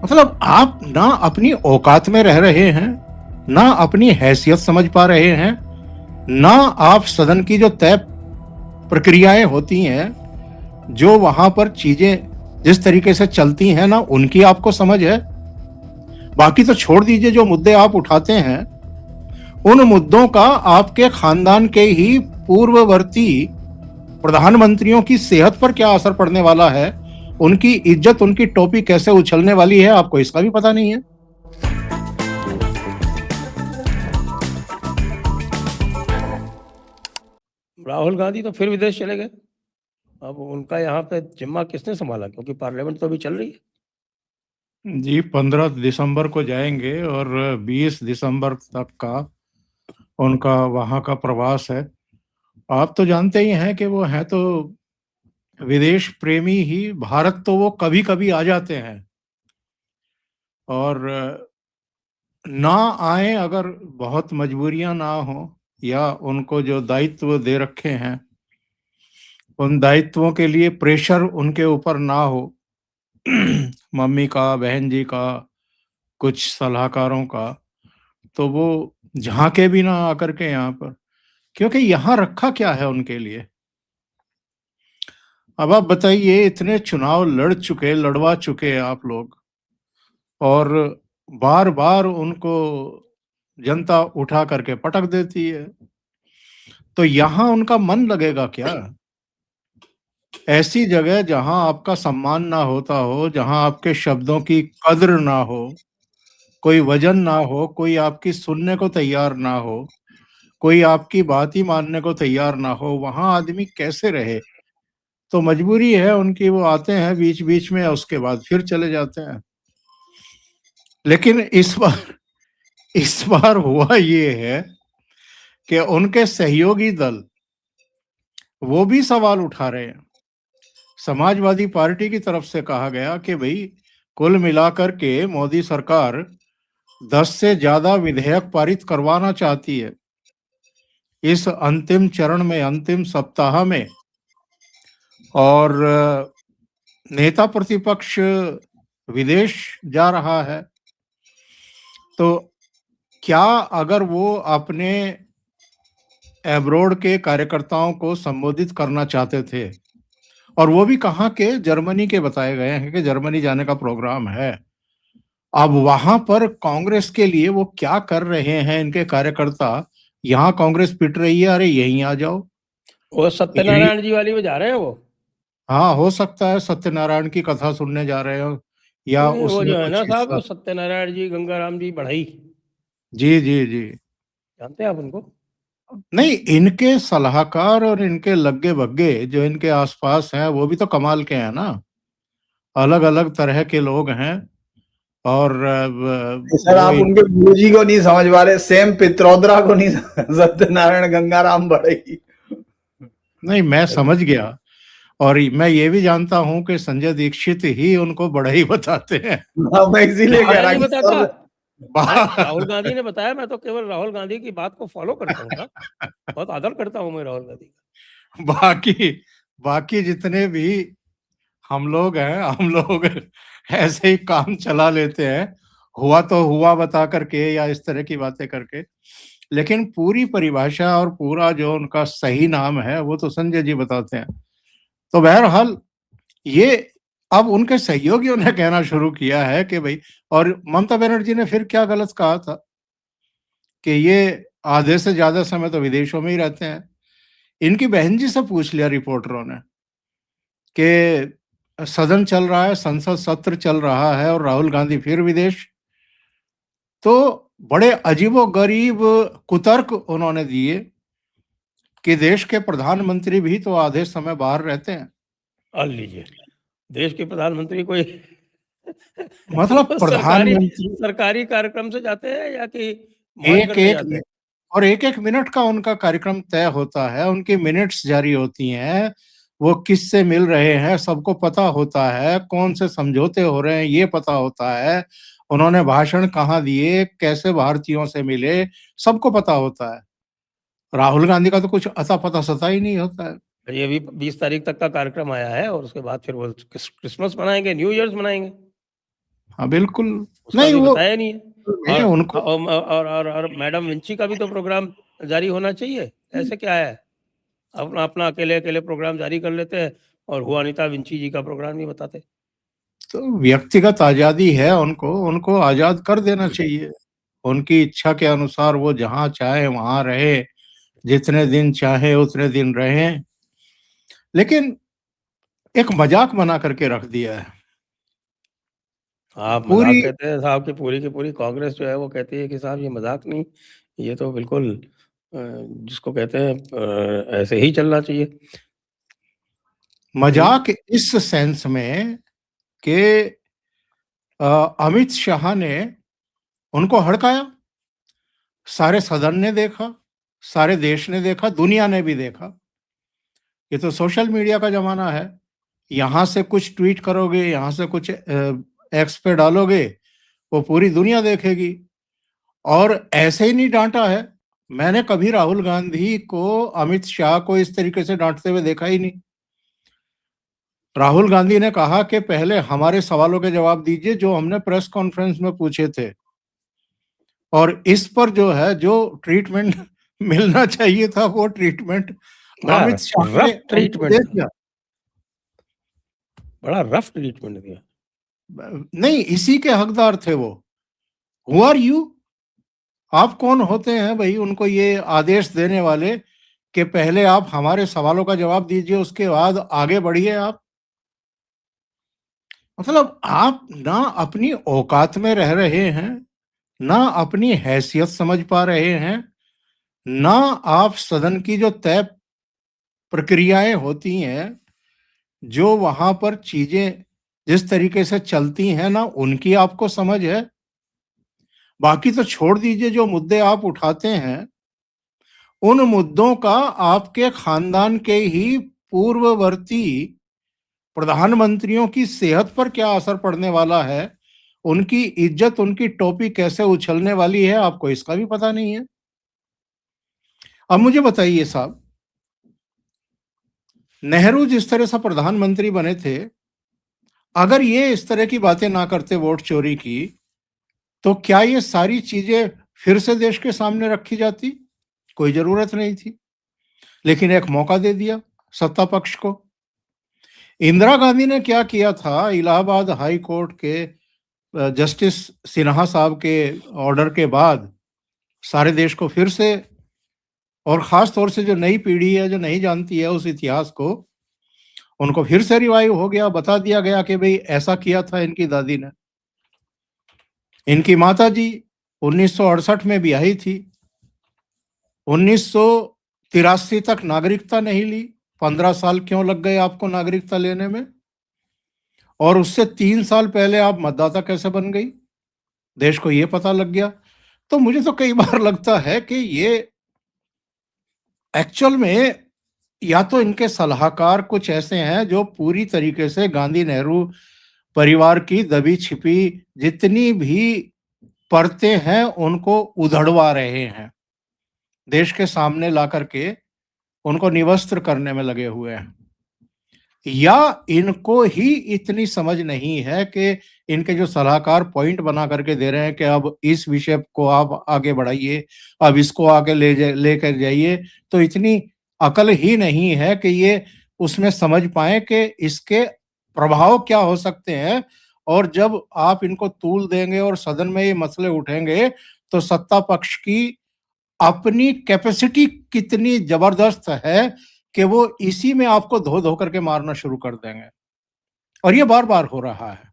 मतलब आप ना अपनी औकात में रह रहे हैं, ना अपनी हैसियत समझ पा रहे हैं, ना आप सदन की जो तय प्रक्रियाएं होती हैं, जो वहां पर चीजें जिस तरीके से चलती हैं ना उनकी आपको समझ है। बाकी तो छोड़ दीजिए, जो मुद्दे आप उठाते हैं उन मुद्दों का आपके खानदान के ही पूर्ववर्ती प्रधानमंत्रियों की सेहत पर क्या असर पड़ने वाला है, उनकी इज्जत, उनकी टोपी कैसे उछलने वाली है, आपको इसका भी पता नहीं है। राहुल गांधी तो फिर विदेश चले गए। अब उनका यहाँ पे जिम्मा किसने संभाला, क्योंकि पार्लियामेंट तो अभी चल रही है। जी 15 दिसंबर को जाएंगे और 20 दिसंबर तक का उनका वहां का प्रवास है। आप तो जानते ही हैं कि वो हैं तो विदेश प्रेमी ही। भारत तो वो कभी कभी आ जाते हैं और ना आए अगर बहुत मजबूरियां ना हो, या उनको जो दायित्व दे रखे हैं उन दायित्वों के लिए प्रेशर उनके ऊपर ना हो मम्मी का, बहन जी का, कुछ सलाहकारों का, तो वो झांके भी ना आकर के यहाँ पर, क्योंकि यहाँ रखा क्या है उनके लिए। अब आप बताइए, इतने चुनाव लड़वा चुके आप लोग, और बार बार उनको जनता उठा करके पटक देती है, तो यहाँ उनका मन लगेगा क्या? ऐसी जगह जहां आपका सम्मान ना होता हो, जहां आपके शब्दों की कद्र ना हो, कोई वजन ना हो, कोई आपकी सुनने को तैयार ना हो, कोई आपकी बात ही मानने को तैयार ना हो, वहां आदमी कैसे रहे? तो मजबूरी है उनकी, वो आते हैं बीच बीच में, उसके बाद फिर चले जाते हैं। लेकिन इस बार हुआ ये है कि उनके सहयोगी दल वो भी सवाल उठा रहे हैं। समाजवादी पार्टी की तरफ से कहा गया कि भाई, कुल मिलाकर के मोदी सरकार 10 से ज्यादा विधेयक पारित करवाना चाहती है इस अंतिम चरण में, अंतिम सप्ताह में। और नेता प्रतिपक्ष विदेश जा रहा है, तो क्या अगर वो अपने एब्रोड के कार्यकर्ताओं को संबोधित करना चाहते थे, और वो भी कहाँ के, जर्मनी के बताए गए हैं कि जर्मनी जाने का प्रोग्राम है। अब वहां पर कांग्रेस के लिए वो क्या कर रहे हैं इनके कार्यकर्ता? यहाँ कांग्रेस पिट रही है, अरे यहीं आ जाओ। वो सत्यनारायण जी वाली में जा रहे हैं वो। हाँ, हो सकता है सत्यनारायण की कथा सुनने जा रहे हो, या नहीं, वो उसमें जो है कुछ ना साहब, हिस्सा। वो सत्यनारायण जी, गंगाराम जी बढ़ई, जी जी जी। जानते हैं आप उनको? नहीं, इनके सलाहकार और इनके लग्गे बग्गे जो इनके आसपास हैं वो भी तो कमाल के हैं ना। अलग अलग तरह के लोग हैं। और सर वो आप इन, उनके गुरुजी को नहीं समझ पा रहे, सेम पित्रोदरा को नहीं सत्यनारायण गंगाराम बढ़ई। नहीं, मैं समझ गया। और मैं ये भी जानता हूं कि संजय दीक्षित ही उनको बढ़ई बताते हैं। हाँ, मैं इसीलिए कह मैं रहा नहीं कि बताता, राहुल बा- गांधी ने बताया। मैं तो केवल राहुल गांधी की बात को फॉलो करता हूँ साहब, बहुत आदर करता हूँ मैं राहुल गांधी का। बाकी बाकी जितने भी हम लोग हैं, हम लोग ऐसे ही काम चला लेते हैं, हुआ तो हुआ बता करके, या इस तरह की बातें करके। लेकिन पूरी परिभाषा और पूरा जो उनका सही नाम है वो तो संजय जी बताते हैं। तो बहरहाल, ये अब उनके सहयोगियों ने कहना शुरू किया है कि भाई, और ममता बनर्जी ने फिर क्या गलत कहा था कि ये आधे से ज्यादा समय तो विदेशों में ही रहते हैं। इनकी बहन जी से पूछ लिया रिपोर्टरों ने कि सदन चल रहा है, संसद सत्र चल रहा है, और राहुल गांधी फिर विदेश। तो बड़े अजीबोगरीब कुतर्क उन्होंने दिए कि देश के प्रधानमंत्री भी तो आधे समय बाहर रहते हैं। और लीजिए, देश के प्रधानमंत्री कोई मतलब सरकारी प्रधानमंत्री सरकारी कार्यक्रम से जाते हैं या कि मौज एक करने एक जाते हैं? और एक एक मिनट का उनका कार्यक्रम तय होता है, उनकी मिनट्स जारी होती हैं, वो किससे मिल रहे हैं सबको पता होता है, कौन से समझौते हो रहे हैं ये पता होता है, उन्होंने भाषण कहाँ दिए, कैसे भारतीयों से मिले, सबको पता होता है। राहुल गांधी का तो कुछ अता पता सता ही नहीं होता है। ये भी 20 तारीख तक का कार्यक्रम आया है, और उसके बाद फिर वो क्रिसमस मनाएंगे, न्यू ईयर्स मनाएंगे। हाँ बिल्कुल। उसका नहीं अभी वो बताया नहीं है। मैं और उनको और मैडम विंची का भी तो प्रोग्राम जारी होना चाहिए। ऐसे क्या है, अपना अपना अकेले अकेले प्रोग्राम जारी कर लेते हैं और जुआनिता विंची जी का प्रोग्राम नहीं बताते। तो व्यक्तिगत आजादी है, उनको उनको आजाद कर देना चाहिए। उनकी इच्छा के अनुसार वो जहाँ चाहे वहाँ रहे, जितने दिन चाहे उतने दिन रहें। लेकिन एक मजाक बना करके रख दिया है आप मजाक पूरी। कहते हैं साहब की पूरी कांग्रेस जो है वो कहती है कि साहब ये मजाक नहीं, ये तो बिल्कुल जिसको कहते हैं ऐसे ही चलना चाहिए। मजाक इस सेंस में कि अमित शाह ने उनको हड़काया, सारे सदन ने देखा, सारे देश ने देखा, दुनिया ने भी देखा। ये तो सोशल मीडिया का जमाना है। यहाँ से कुछ ट्वीट करोगे, यहाँ से कुछ एक्स पे डालोगे, वो पूरी दुनिया देखेगी। और ऐसे ही नहीं डांटा है। मैंने कभी राहुल गांधी को अमित शाह को इस तरीके से डांटते हुए देखा ही नहीं। राहुल गांधी ने कहा कि पहले हमारे सवालों के जवाब दीजिए जो हमने प्रेस कॉन्फ्रेंस में पूछे थे, और इस पर जो है जो ट्रीटमेंट मिलना चाहिए था वो ट्रीटमेंट बड़ा अमित शाह ने रफ उनको ट्रीटमेंट दे दिया, दिया। बड़ा रफ ट्रीटमेंट दिया। नहीं, इसी के हकदार थे वो। Who are you? आप कौन होते हैं भाई उनको ये आदेश देने वाले कि पहले आप हमारे सवालों का जवाब दीजिए, उसके बाद आगे बढ़िए आप? मतलब आप ना अपनी औकात में रह रहे हैं, ना अपनी हैसियत समझ पा रहे हैं, ना आप सदन की जो तय प्रक्रियाएं होती हैं, जो वहां पर चीजें जिस तरीके से चलती हैं ना उनकी आपको समझ है। बाकी तो छोड़ दीजिए, जो मुद्दे आप उठाते हैं उन मुद्दों का आपके खानदान के ही पूर्ववर्ती प्रधानमंत्रियों की सेहत पर क्या असर पड़ने वाला है, उनकी इज्जत, उनकी टोपी कैसे उछलने वाली है, आपको इसका भी पता नहीं है। अब मुझे बताइए साहब, नेहरू जिस तरह से प्रधानमंत्री बने थे, अगर ये इस तरह की बातें ना करते वोट चोरी की, तो क्या ये सारी चीजें फिर से देश के सामने रखी जाती? कोई जरूरत नहीं थी। लेकिन एक मौका दे दिया सत्ता पक्ष को। इंदिरा गांधी ने क्या किया था, इलाहाबाद हाई कोर्ट के जस्टिस सिन्हा साहब के ऑर्डर के बाद सारे देश को फिर से, और खास तौर से जो नई पीढ़ी है जो नहीं जानती है उस इतिहास को, उनको फिर से रिवाइव हो गया, बता दिया गया कि भाई ऐसा किया था इनकी दादी ने। इनकी माता जी 1968 में ब्याही थी, 1983 तक नागरिकता नहीं ली। 15 साल क्यों लग गए आपको नागरिकता लेने में? और उससे 3 साल पहले आप मतदाता कैसे बन गई, देश को ये पता लग गया। तो मुझे तो कई बार लगता है कि ये एक्चुअल में या तो इनके सलाहकार कुछ ऐसे हैं जो पूरी तरीके से गांधी नेहरू परिवार की दबी छिपी जितनी भी परतें हैं उनको उधड़वा रहे हैं, देश के सामने ला करके उनको निवस्त्र करने में लगे हुए हैं, या इनको ही इतनी समझ नहीं है कि इनके जो सलाहकार पॉइंट बना करके दे रहे हैं कि अब इस विषय को आप आगे बढ़ाइए, अब इसको आगे लेकर जाइए, तो इतनी अकल ही नहीं है कि ये उसमें समझ पाए कि इसके प्रभाव क्या हो सकते हैं। और जब आप इनको तूल देंगे और सदन में ये मसले उठेंगे, तो सत्ता पक्ष की अपनी कैपेसिटी कितनी जबरदस्त है कि वो इसी में आपको धो धो करके मारना शुरू कर देंगे। और ये बार बार हो रहा है।